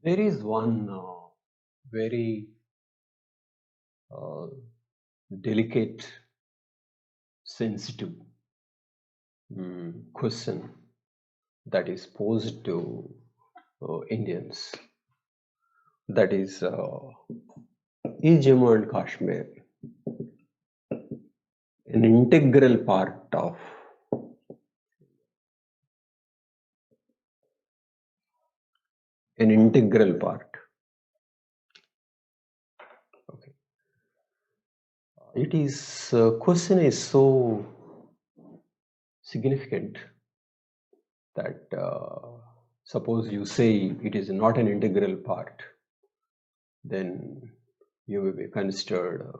There is one very uh, delicate, sensitive question that is posed to Indians. That is Jammu and Kashmir an integral part of an integral part? Okay, it is question is so significant that suppose you say it is not an integral part, then you will be considered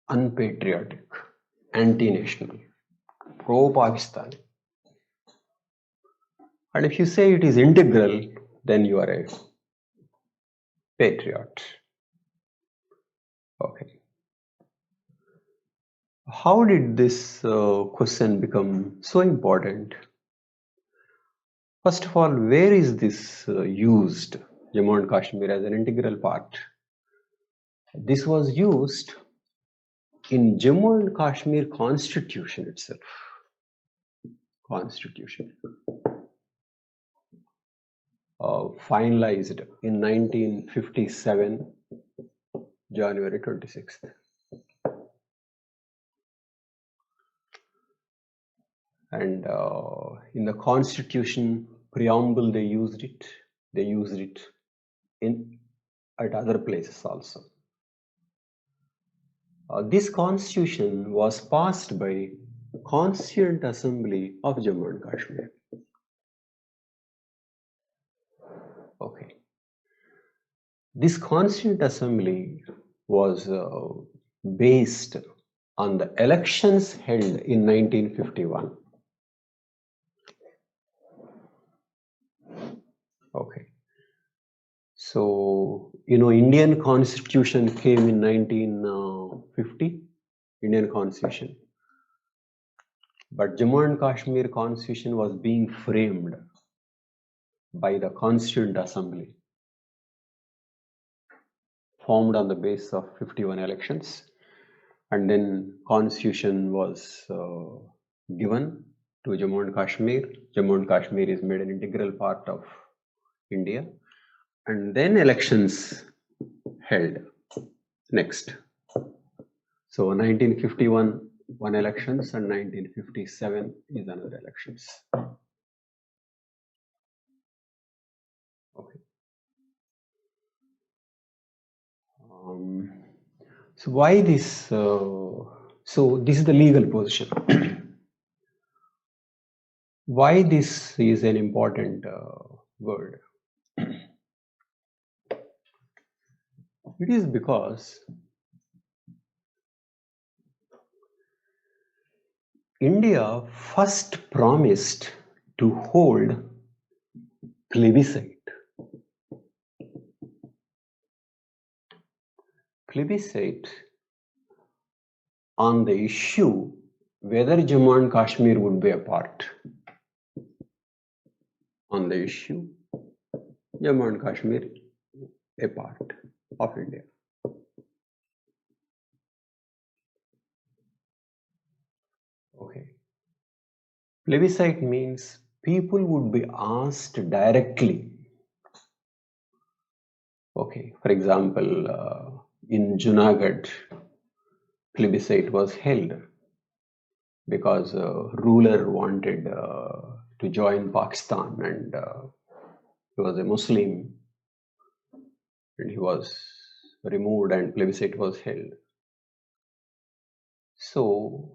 unpatriotic, anti-national, pro-Pakistani. And if you say it is integral, then you are a patriot. Okay. How did this question become so important? First of all, where is this used, Jammu and Kashmir, as an integral part? This was used in Jammu and Kashmir Constitution itself. Constitution. Finalized in 1957, January 26th. And in the Constitution preamble, they used it. They used it at other places also. This Constitution was passed by Constituent Assembly of Jammu and Kashmir. Okay. This Constituent Assembly was based on the elections held in 1951. Okay. So, Indian Constitution came in 1950, Indian Constitution. But Jammu and Kashmir Constitution was being framed by the Constituent Assembly, formed on the basis of 51 elections. And then Constitution was given to Jammu and Kashmir. Jammu and Kashmir is made an integral part of India. And then elections held next. So 1951, one elections, and 1957 is another elections. Okay. So why this? So this is the legal position. Why this is an important word? It is because India first promised to hold plebiscite. Plebiscite on the issue whether Jammu and Kashmir would be a part. On the issue, Jammu and Kashmir a part of India. Okay. Plebiscite means people would be asked directly. Okay. For example, in Junagadh, plebiscite was held because a ruler wanted to join Pakistan, and he was a Muslim, and he was removed and plebiscite was held. So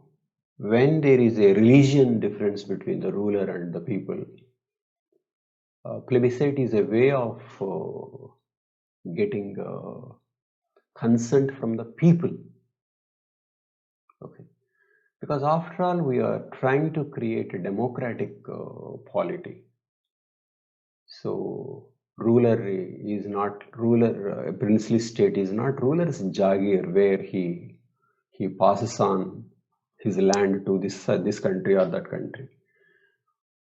when there is a religion difference between the ruler and the people, plebiscite is a way of getting consent from the people. Okay, because after all, we are trying to create a democratic polity. So ruler is not ruler. A princely state is not ruler's jagir, where he passes on his land to this country or that country.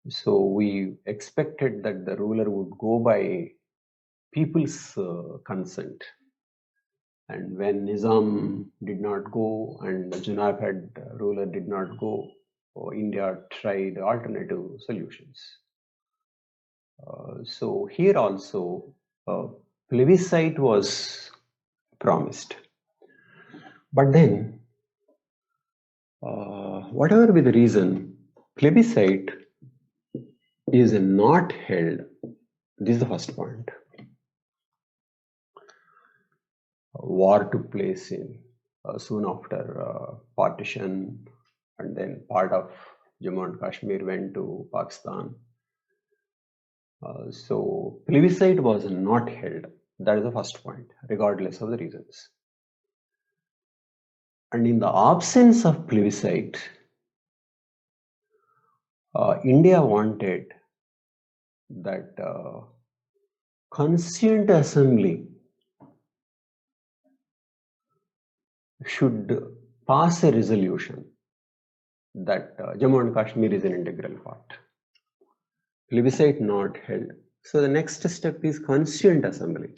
So we expected that the ruler would go by people's consent. And when Nizam did not go and the Junapad ruler did not go, India tried alternative solutions. So here also plebiscite was promised. But then, whatever be the reason, plebiscite is not held. This is the first point. War took place in soon after partition, and then part of Jammu and Kashmir went to Pakistan. So plebiscite was not held. That is the first point, regardless of the reasons. And in the absence of plebiscite, India wanted that Constituent Assembly should pass a resolution that Jammu and Kashmir is an integral part. Plebiscite not held. So the next step is Constituent Assembly.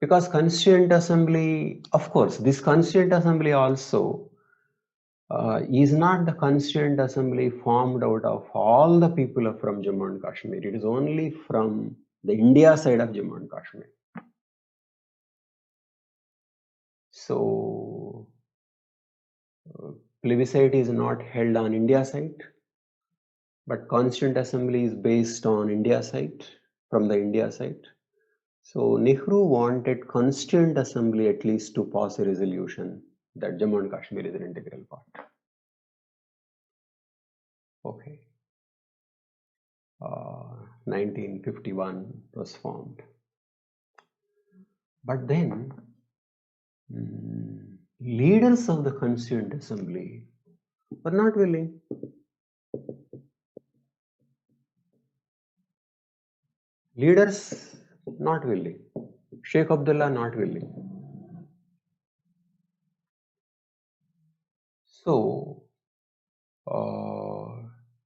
Because Constituent Assembly, of course, this Constituent Assembly also is not the Constituent Assembly formed out of all the people from Jammu and Kashmir. It is only from the India side of Jammu and Kashmir. So plebiscite is not held on India side, but Constituent Assembly is based on India side, from the India side. So Nehru wanted Constituent Assembly at least to pass a resolution that Jammu and Kashmir is an integral part. Okay. 1951 was formed. But then leaders of the Constituent Assembly were not willing. Leaders not willing. Sheikh Abdullah not willing. So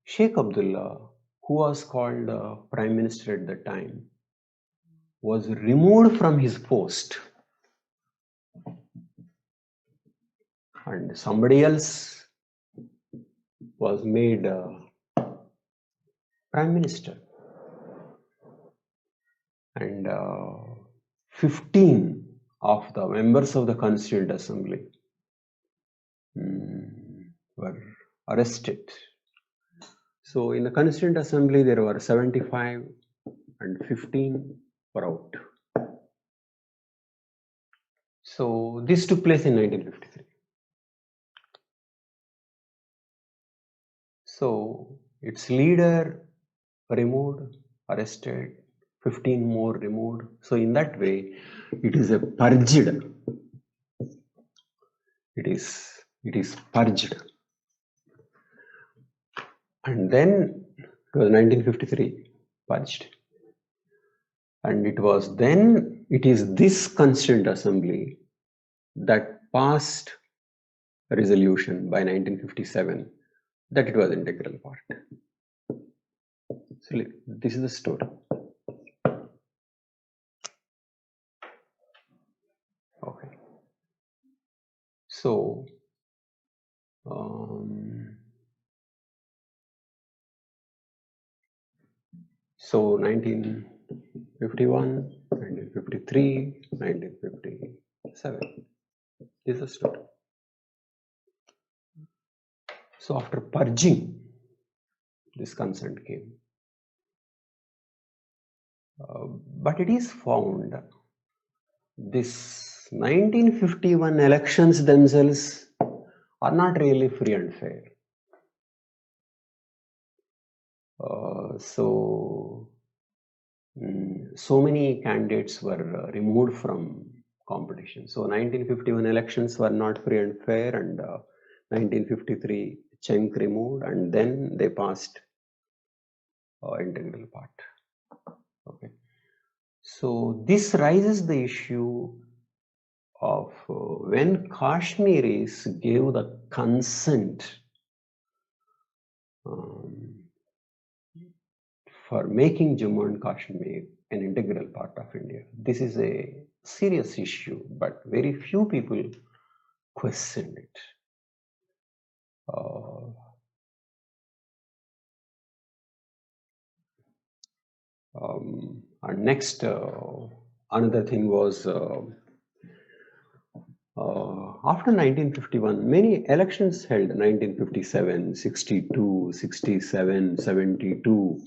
Sheikh Abdullah, who was called Prime Minister at the time, was removed from his post. And somebody else was made Prime Minister. And 15 of the members of the Constituent Assembly were arrested. So in the Constituent Assembly there were 75 and 15 were out. So this took place in 1953. So its leader removed, arrested, 15 more removed. So in that way, it is a purged. It is purged. And then it was 1953 purged. And it is this Constituent Assembly that passed a resolution by 1957 that it was an integral part. So this is the story. Okay. So 1951, 1953, 1957. This is the story. So after purging, this consent came. But it is found this 1951 elections themselves are not really free and fair. So many candidates were removed from competition. So 1951 elections were not free and fair, and 1953 chunk removed, and then they passed integral part. Okay. So this raises the issue of when Kashmiris gave the consent for making Jammu and Kashmir an integral part of India. This is a serious issue, but very few people question it. And next, another thing was after 1951, many elections held 1957, 62, 67, 72.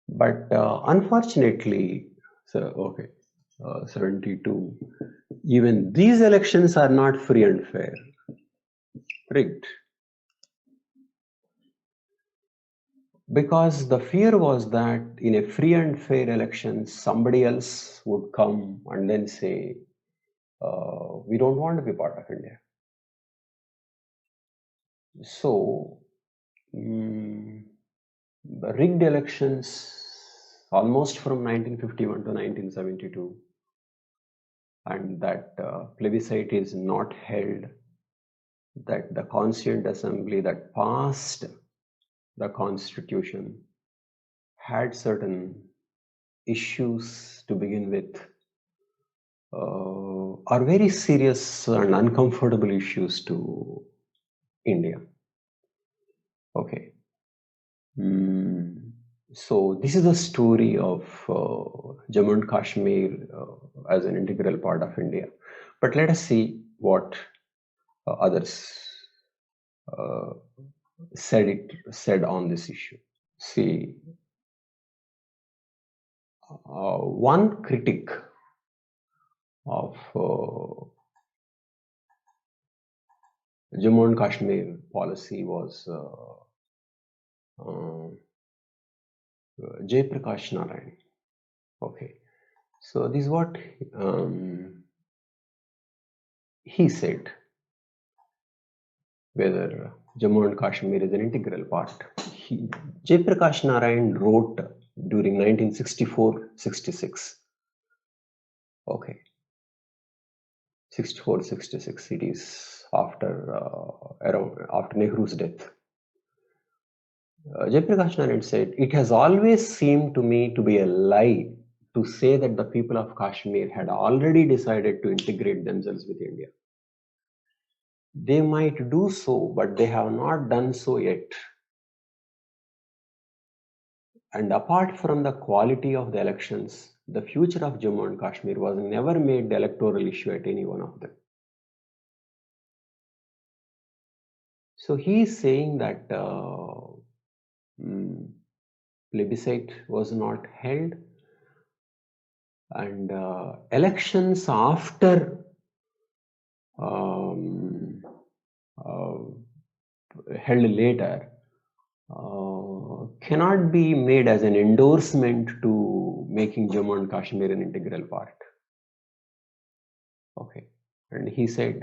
But unfortunately, 72, even these elections are not free and fair, rigged. Because the fear was that in a free and fair election, somebody else would come and then say, we don't want to be part of India. So, the rigged elections almost from 1951 to 1972, and that plebiscite is not held, that the Constituent Assembly that passed the Constitution had certain issues to begin with, are very serious and uncomfortable issues to India. Okay. So this is the story of Jammu and Kashmir as an integral part of India. But let us see what others said on this issue. See, one critic of Jammu and Kashmir policy was Jayprakash Narayan. Okay, so this is what he said, whether Jammu and Kashmir is an integral part. Jayprakash Narayan wrote during 1964-66. Okay, 64-66. It is after after Nehru's death. Jayprakash Narayan said, "It has always seemed to me to be a lie to say that the people of Kashmir had already decided to integrate themselves with India. They might do so, but they have not done so yet. And apart from the quality of the elections, the future of Jammu and Kashmir was never made the electoral issue at any one of them." So he is saying that plebiscite was not held, and elections after held later cannot be made as an endorsement to making Jammu and Kashmir an integral part. Okay, and he said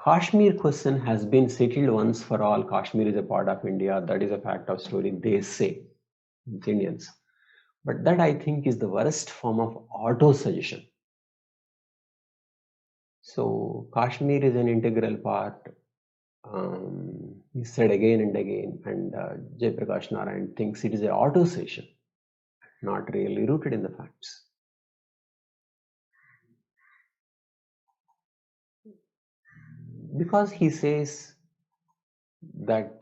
Kashmir question has been settled once for all. Kashmir is a part of India. That is a fact of story, they say, Indians. But that, I think, is the worst form of auto-suggestion. So Kashmir is an integral part. He said again and again, and Jayprakash Narayan thinks it is an auto-suggestion, not really rooted in the facts. Because he says that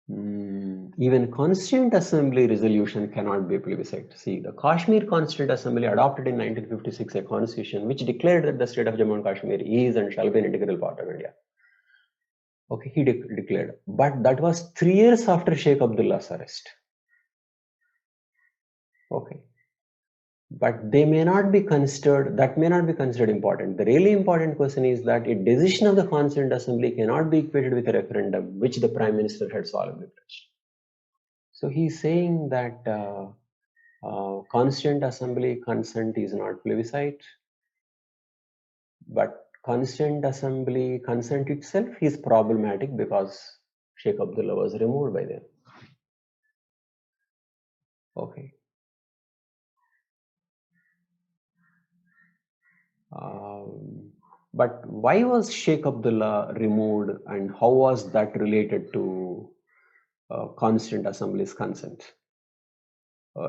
even Constituent Assembly resolution cannot be plebiscite. See, the Kashmir Constituent Assembly adopted in 1956 a constitution which declared that the state of Jammu and Kashmir is and shall be an integral part of India. Okay, he declared. But that was 3 years after Sheikh Abdullah's arrest. Okay. But they may not be considered, that may not be considered important. The really important question is that a decision of the Constituent Assembly cannot be equated with a referendum, which the Prime Minister had solemnly pledged. So he's saying that Constituent Assembly consent is not plebiscite, but Constituent Assembly consent itself is problematic because Sheikh Abdullah was removed by them. Okay. But why was Sheikh Abdullah removed, and how was that related to Constituent Assembly's consent.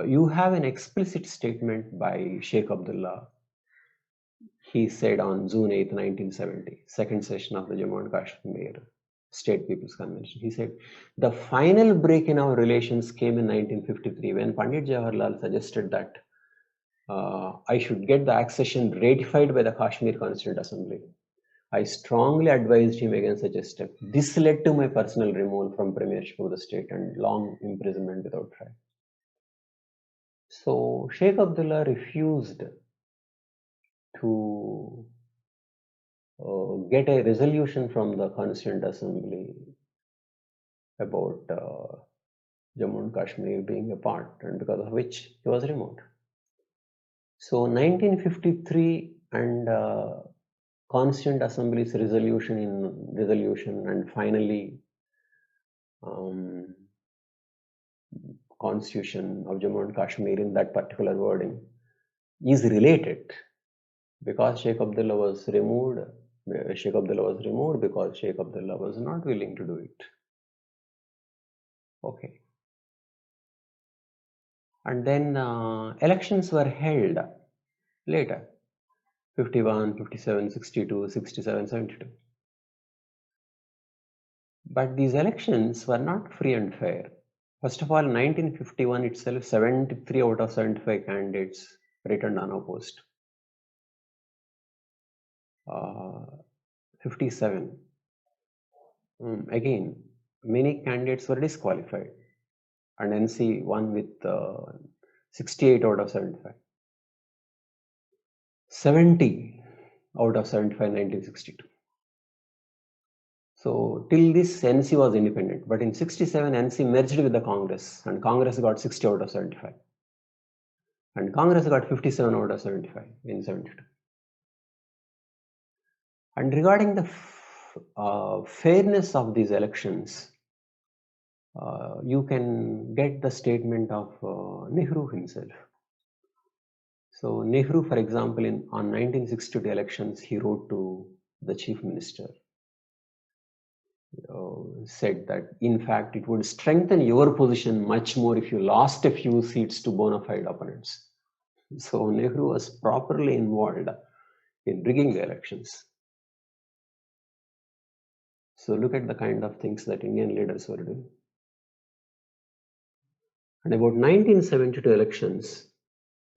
You have an explicit statement by Sheikh Abdullah. He said on June 8, 1970, second session of the Jammu and Kashmir State People's Convention, he said, the final break in our relations came in 1953 when Pandit Jawaharlal suggested that I should get the accession ratified by the Kashmir Constituent Assembly. I strongly advised him against such a step. This led to my personal removal from premiership of the state and long imprisonment without trial. So Sheikh Abdullah refused to get a resolution from the Constituent Assembly about Jammu and Kashmir being a part, and because of which he was removed. So 1953 and Constituent Assembly's resolution and finally Constitution of Jammu and Kashmir in that particular wording is related, because Sheikh Abdullah was removed. Sheikh Abdullah was removed because Sheikh Abdullah was not willing to do it. Okay. And then elections were held later, 51, 57, 62, 67, 72. But these elections were not free and fair. First of all, 1951 itself, 73 out of 75 candidates returned unopposed. 57. Again, many candidates were disqualified, and NC won with 68 out of 75. 70 out of 75, 1962. So till this, NC was independent, but in 67, NC merged with the Congress, and Congress got 60 out of 75. And Congress got 57 out of 75 in 72. And regarding the fairness of these elections, you can get the statement of Nehru himself. So Nehru, for example, on 1962 elections, he wrote to the chief minister, said that in fact it would strengthen your position much more if you lost a few seats to bona fide opponents. So Nehru was properly involved in rigging the elections. So look at the kind of things that Indian leaders were doing. And about 1972 elections,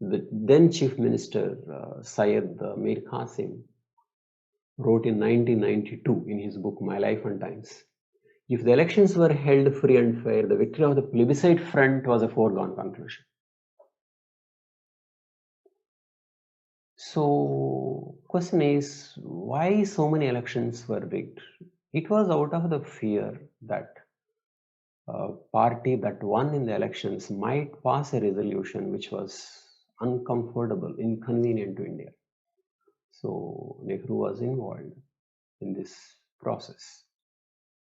the then Chief Minister Syed Mir Qasim wrote in 1992 in his book My Life and Times, if the elections were held free and fair, the victory of the plebiscite front was a foregone conclusion. So question is, why so many elections were rigged? It was out of the fear that a party that won in the elections might pass a resolution which was uncomfortable, inconvenient to India. So Nehru was involved in this process,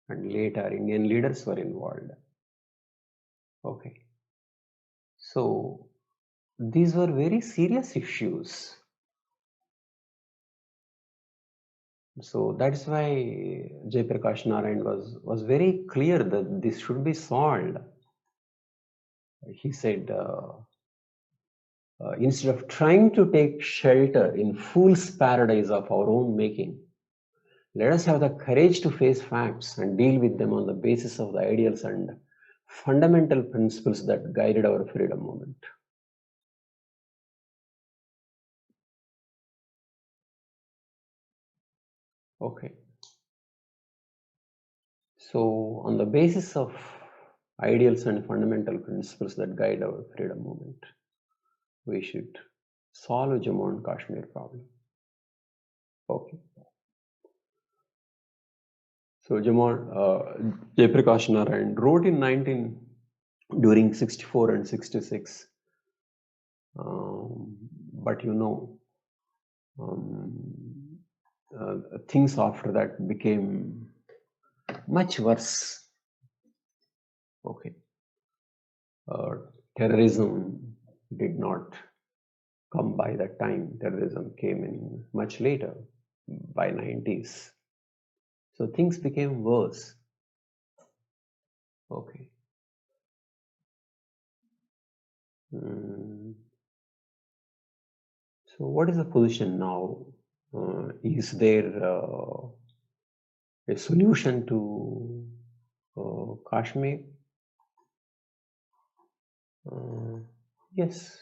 and later Indian leaders were involved. Okay. So these were very serious issues. So that's why Jayprakash Narayan was very clear that this should be solved. He said, instead of trying to take shelter in fool's paradise of our own making, let us have the courage to face facts and deal with them on the basis of the ideals and fundamental principles that guided our freedom movement. Okay. So on the basis of ideals and fundamental principles that guide our freedom movement, we should solve Jammu and Kashmir problem. Okay. So Jayprakash Narayan wrote during 64 and 66, but things after that became much worse. Okay. Terrorism did not come by that time. Terrorism came in much later, by 90s. So things became worse. Okay. So what is the position now? Is there a solution to Kashmir? Yes.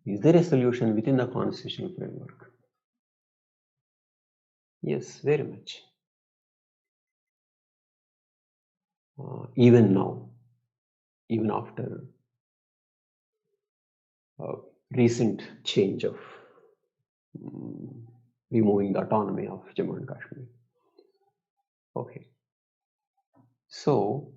Is there a solution within the constitutional framework? Yes, very much. Even now, even after recent change of removing the autonomy of Jammu and Kashmir. Okay. So,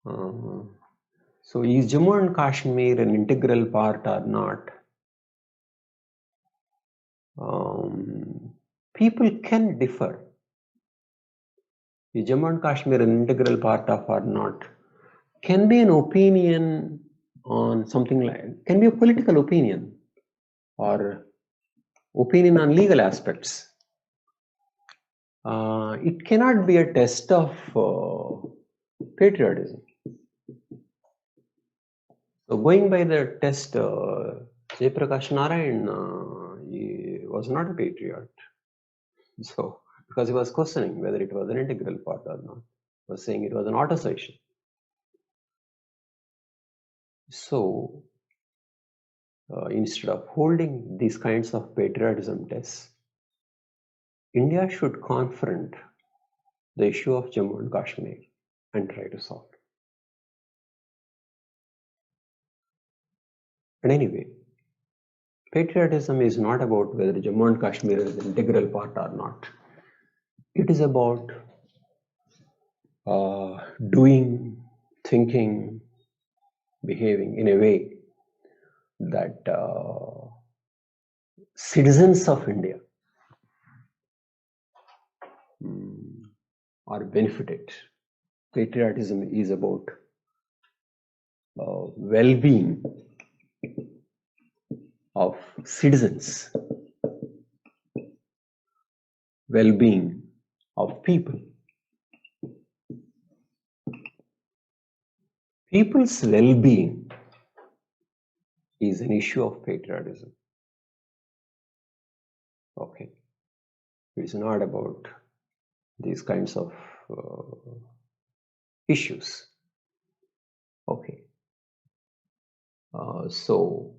is Jammu and Kashmir an integral part or not? People can differ. Is Jammu and Kashmir an integral part of or not? Can be an opinion on something like, can be a political opinion or opinion on legal aspects. It cannot be a test of patriotism. So going by the test, Jayprakash Narayan he was not a patriot. So because he was questioning whether it was an integral part or not, he was saying it was an autosuggestion. So instead of holding these kinds of patriotism tests, India should confront the issue of Jammu and Kashmir and try to solve it. And anyway, patriotism is not about whether Jammu and Kashmir is an integral part or not. It is about doing, thinking, behaving in a way that citizens of India are benefited. Patriotism is about well-being of citizens, well-being of people. People's well-being is an issue of patriotism. Okay. It's not about these kinds of issues. Okay. So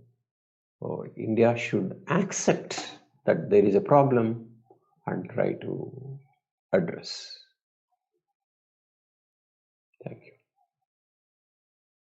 India should accept that there is a problem and try to address.